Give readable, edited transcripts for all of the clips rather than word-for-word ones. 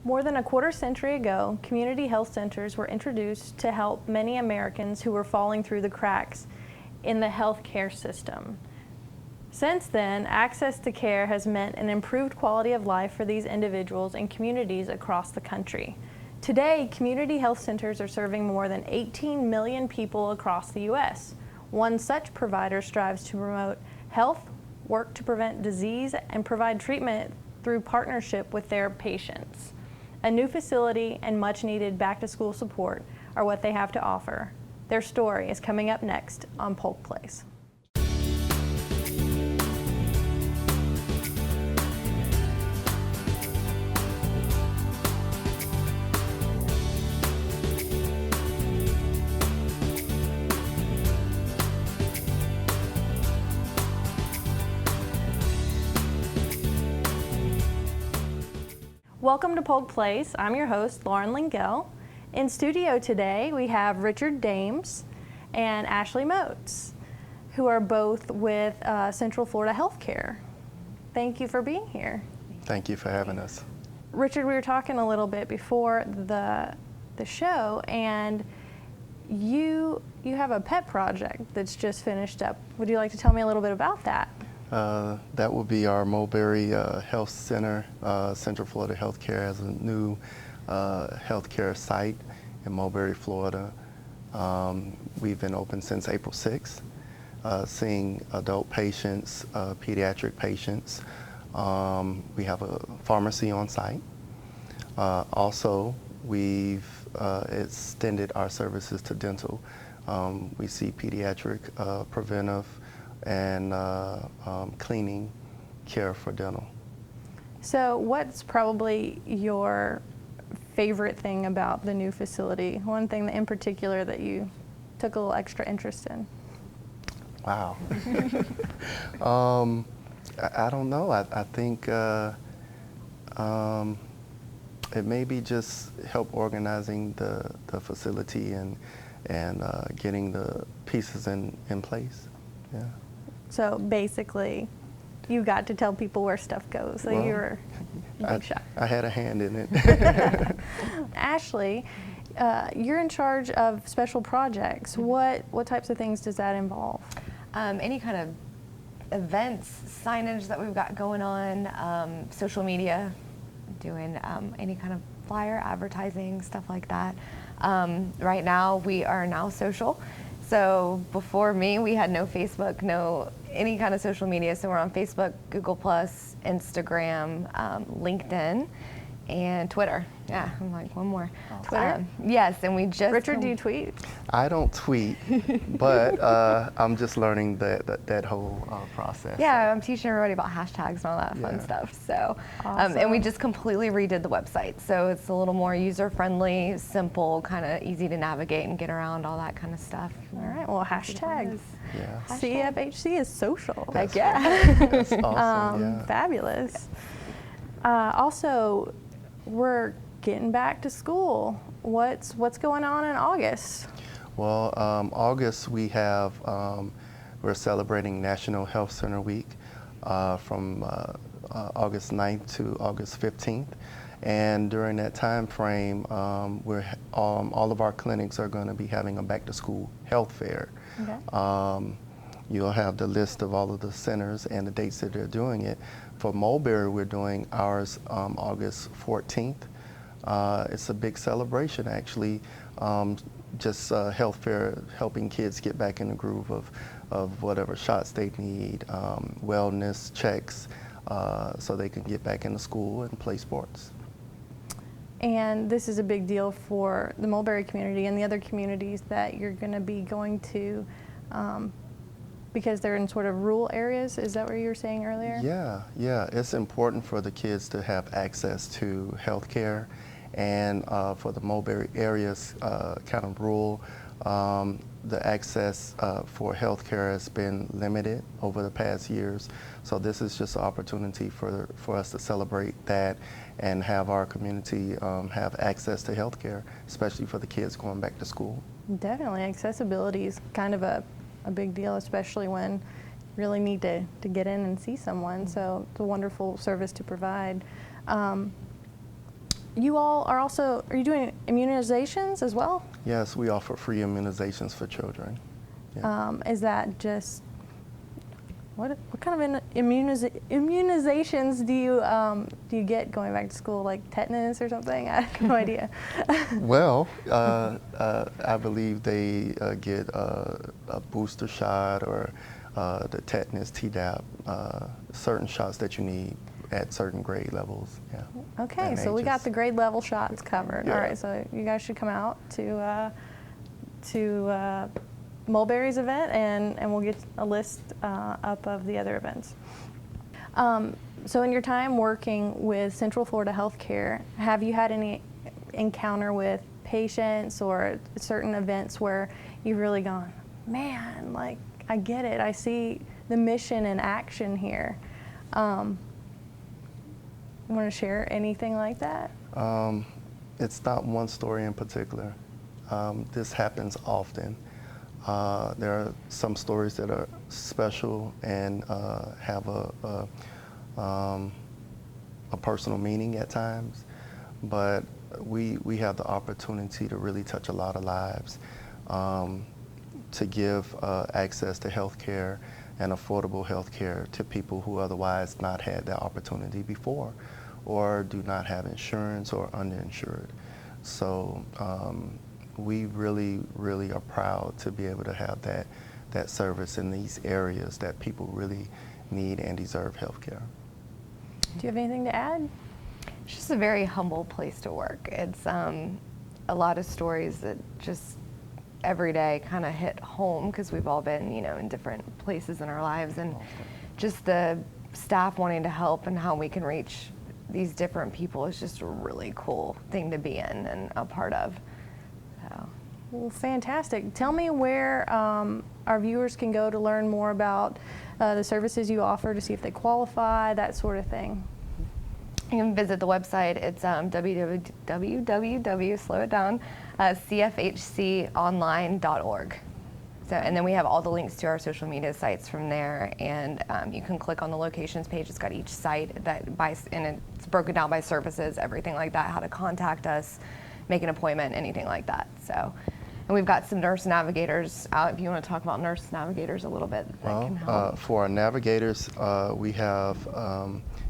More than a quarter century ago, community health centers were introduced to help many Americans who were falling through the cracks in the healthcare system. Since then, access to care has meant an improved quality of life for these individuals and communities across the country. Today, community health centers are serving more than 18 million people across the U.S. One such provider strives to promote health, work to prevent disease, and provide treatment through partnership with their patients. A new facility and much-needed back-to-school support are what they have to offer. Their story is coming up next on Polk Place. Welcome to Polk Place. I'm your host, Lauren Lingell. In studio today, we have Richard Dames and Ashley Moats, who are both with Central Florida Healthcare. Thank you for being here. Thank you for having us. Richard, we were talking a little bit before the show, and you have a pet project that's just finished up. Would you like to tell me a little bit about that? That will be our Mulberry Health Center. Central Florida Healthcare has a new healthcare site in Mulberry, Florida. We've been open since April 6th, seeing adult patients, pediatric patients. We have a pharmacy on site. Also, we've extended our services to dental. We see pediatric, preventive, and cleaning care for dental. So what's probably your favorite thing about the new facility? One thing in particular that you took a little extra interest in? Wow. I don't know. I think it may be just help organizing the facility and getting the pieces in place. Yeah. So basically, you got to tell people where stuff goes. So you were a big shot. I had a hand in it. Ashley, you're in charge of special projects. What types of things does that involve? Any kind of events, signage that we've got going on, social media, doing any kind of flyer advertising, stuff like that. Right now, we are now social. So before me, we had no Facebook, no any kind of social media. So we're on Facebook, Google+, Instagram, LinkedIn, and Twitter. Yeah, I'm like, one more. Twitter? Yes, and we just... Richard, do you tweet? I don't tweet, but I'm just learning that whole process. Yeah, I'm teaching everybody about hashtags and all that fun stuff. So, Awesome. And we just completely redid the website. So it's a little more user-friendly, simple, kind of easy to navigate and get around, all that kind of stuff. All right, well, hashtag. Yeah. CFHC is social. Heck yeah. That's awesome. Yeah. Fabulous. Also, we're getting back to school. What's going on in August? Well, August we have we're celebrating National Health Center Week from August 9th to August 15th, and during that time frame, all of our clinics are going to be having a back-to-school health fair. Okay. You'll have the list of all of the centers and the dates that they're doing it. For Mulberry, we're doing ours August 14th. It's a big celebration, actually. Just health fair, helping kids get back in the groove of whatever shots they need, wellness checks, so they can get back into school and play sports. And this is a big deal for the Mulberry community and the other communities that you're going to be going to, because they're in sort of rural areas. Is that what you were saying earlier? Yeah. It's important for the kids to have access to health care, and for the Mulberry areas, kind of rural, the access for health care has been limited over the past years. So this is just an opportunity for us to celebrate that and have our community have access to health care, especially for the kids going back to school. Definitely. Accessibility is kind of a big deal, especially when you really need to get in and see someone. So it's a wonderful service to provide. you all are you doing immunizations as well? Yes, we offer free immunizations for children. Yeah. Is that just, what kind of immunizations do you get going back to school, like tetanus or something? I have no idea. Well, I believe they get a booster shot or the tetanus, Tdap, certain shots that you need at certain grade levels. Yeah. Okay, so we got the grade level shots covered. Yeah. All right, so you guys should come out to Mulberry's event, and we'll get a list up of the other events. So in your time working with Central Florida Healthcare, have you had any encounter with patients or certain events where you've really gone, man, like, I get it, I see the mission in action here? You want to share anything like that? It's not one story in particular. This happens often. There are some stories that are special and have a personal meaning at times, but we have the opportunity to really touch a lot of lives, to give access to health care and affordable health care to people who otherwise not had that opportunity before, or do not have insurance or underinsured. So we really, really are proud to be able to have that service in these areas that people really need and deserve health care. Do you have anything to add? It's just a very humble place to work. It's a lot of stories that just every day kind of hit home because we've all been, in different places in our lives, and just the staff wanting to help and how we can reach these different people is just a really cool thing to be in and a part of. So. Well, fantastic. Tell me where our viewers can go to learn more about the services you offer, to see if they qualify, that sort of thing. You can visit the website. It's cfhconline.org. So, and then we have all the links to our social media sites from there, and you can click on the locations page. It's got each site and it's broken down by services, everything like that, how to contact us, make an appointment, anything like that. So, and we've got some nurse navigators out. If you want to talk about nurse navigators a little bit, that can help. For our navigators, we have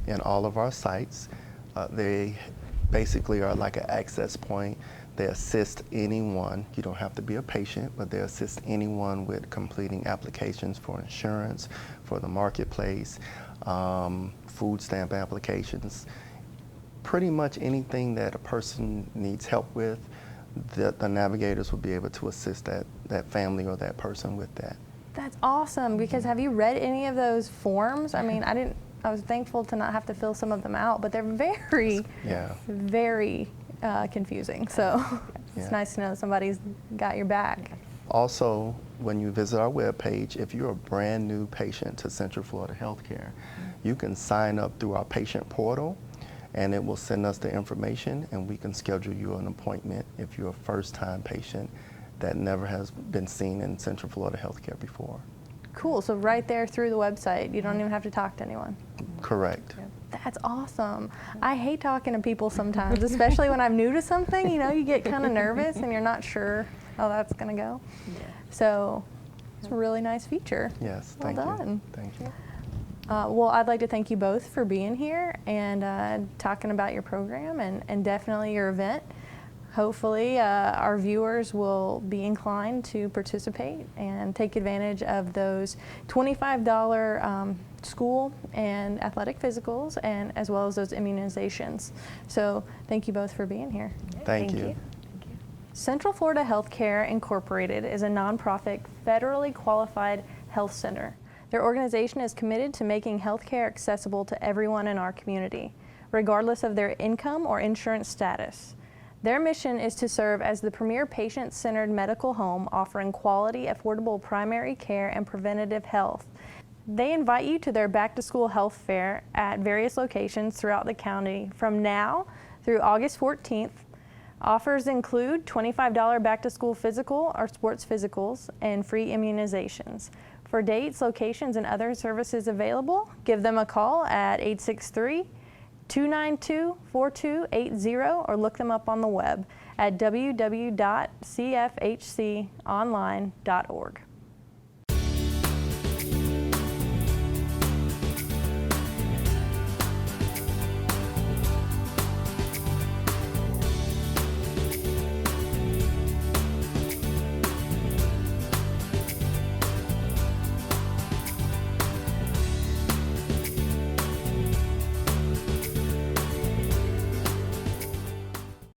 in all of our sites. They basically are like an access point. They assist anyone. You don't have to be a patient, but they assist anyone with completing applications for insurance, for the marketplace, food stamp applications. Pretty much anything that a person needs help with, the navigators will be able to assist that family or that person with that. That's awesome, because have you read any of those forms? I mean, I was thankful to not have to fill some of them out, but they're very, very confusing. So it's nice to know somebody's got your back. Also, when you visit our webpage, if you're a brand new patient to Central Florida Healthcare, you can sign up through our patient portal, and it will send us the information, and we can schedule you an appointment if you're a first-time patient that never has been seen in Central Florida Healthcare before. Cool, so right there through the website, you don't even have to talk to anyone. Correct. That's awesome. I hate talking to people sometimes, especially when I'm new to something. You get kind of nervous and you're not sure how that's going to go. So it's a really nice feature. Yes, well done. Thank you. Well, I'd like to thank you both for being here and talking about your program and definitely your event. Hopefully, our viewers will be inclined to participate and take advantage of those $25 school and athletic physicals, and as well as those immunizations. So thank you both for being here. Thank you. Central Florida Healthcare Incorporated is a nonprofit, federally qualified health center. Their organization is committed to making healthcare accessible to everyone in our community, regardless of their income or insurance status. Their mission is to serve as the premier patient-centered medical home offering quality, affordable primary care and preventative health. They invite you to their back-to-school health fair at various locations throughout the county from now through August 14th. Offers include $25 back-to-school physical or sports physicals and free immunizations. For dates, locations, and other services available, give them a call at 292-4280 or look them up on the web at www.cfhconline.org.